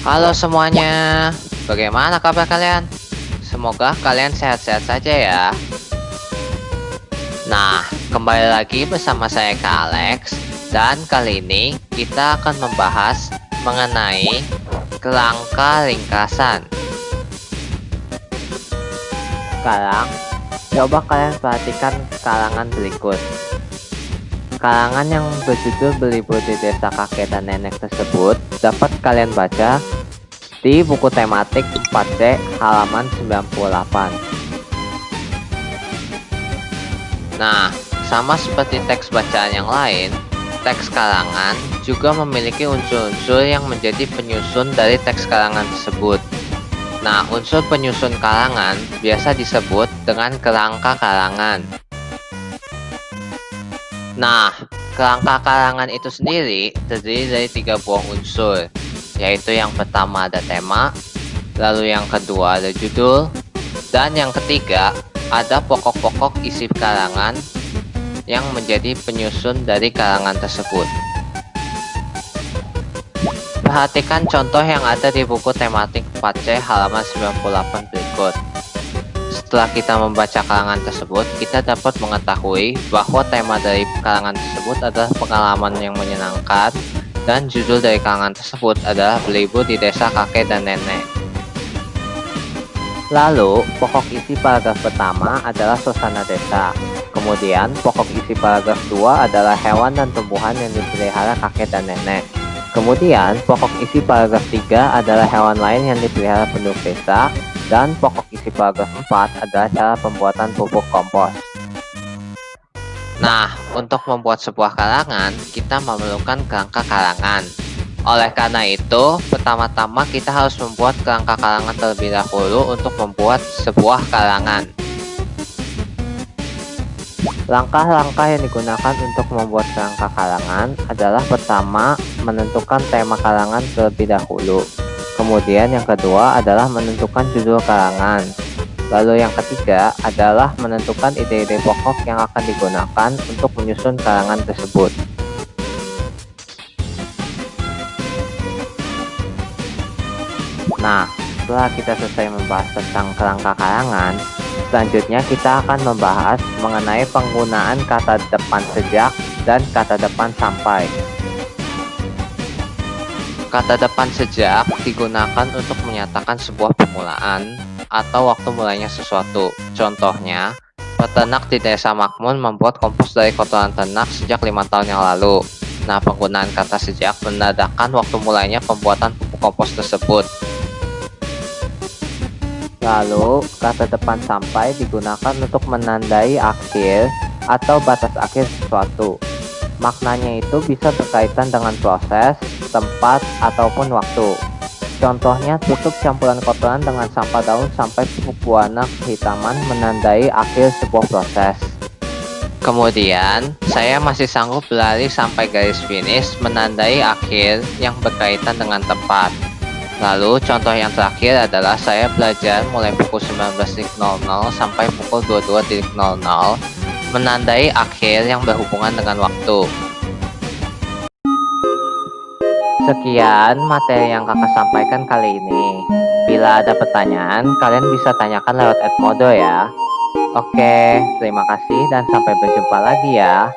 Halo semuanya, bagaimana kabar kalian? Semoga kalian sehat-sehat saja ya. Nah, kembali lagi bersama saya Kak Alex, dan kali ini kita akan membahas mengenai kerangka ringkasan. Sekarang, coba kalian perhatikan karangan berikut. Karangan yang berjudul Berlibur di Desa Kakek dan Nenek tersebut dapat kalian baca di buku tematik 4C halaman 98. Nah, sama seperti teks bacaan yang lain, teks karangan juga memiliki unsur-unsur yang menjadi penyusun dari teks karangan tersebut. Nah, unsur penyusun karangan biasa disebut dengan kerangka karangan. Nah, kerangka karangan itu sendiri terdiri dari 3 buah unsur, yaitu yang pertama ada tema, lalu yang kedua ada judul, dan yang ketiga ada pokok-pokok isi karangan yang menjadi penyusun dari karangan tersebut. Perhatikan contoh yang ada di buku tematik 4C halaman 98 berikut. Setelah kita membaca karangan tersebut, kita dapat mengetahui bahwa tema dari karangan tersebut adalah pengalaman yang menyenangkan, dan judul dari karangan tersebut adalah Berlibur di Desa Kakek dan Nenek. Lalu, pokok isi paragraf pertama adalah suasana desa. Kemudian, pokok isi paragraf 2 adalah hewan dan tumbuhan yang dipelihara kakek dan nenek. Kemudian, pokok isi paragraf 3 adalah hewan lain yang dipelihara penduduk desa. Dan pokok isi paragraf 4 adalah cara pembuatan pupuk kompos. Nah, untuk membuat sebuah karangan, kita memerlukan kerangka karangan. Oleh karena itu, pertama-tama kita harus membuat kerangka karangan terlebih dahulu untuk membuat sebuah karangan. Langkah-langkah yang digunakan untuk membuat kerangka karangan adalah pertama, menentukan tema karangan terlebih dahulu. Kemudian yang kedua adalah menentukan judul karangan. Lalu yang ketiga adalah menentukan ide-ide pokok yang akan digunakan untuk menyusun karangan tersebut. Nah, setelah kita selesai membahas tentang kerangka karangan, selanjutnya kita akan membahas mengenai penggunaan kata depan sejak dan kata depan sampai. Kata depan sejak digunakan untuk menyatakan sebuah permulaan atau waktu mulainya sesuatu. Contohnya, peternak di desa Makmun membuat kompos dari kotoran ternak sejak 5 tahun yang lalu. Nah, penggunaan kata sejak menandakan waktu mulainya pembuatan pupuk kompos tersebut. Lalu, kata depan sampai digunakan untuk menandai akhir atau batas akhir sesuatu. Maknanya itu bisa berkaitan dengan proses, tempat, ataupun waktu. Contohnya, tutup campuran kotoran dengan sampah daun sampai pupuk warna kehitaman menandai akhir sebuah proses. Kemudian, saya masih sanggup berlari sampai garis finish menandai akhir yang berkaitan dengan tempat. Lalu, contoh yang terakhir adalah saya belajar mulai pukul 19.00 sampai pukul 22.00 menandai akhir yang berhubungan dengan waktu. Sekian materi yang kakak sampaikan kali ini. Bila ada pertanyaan, kalian bisa tanyakan lewat Edmodo ya. Oke, terima kasih dan sampai berjumpa lagi ya.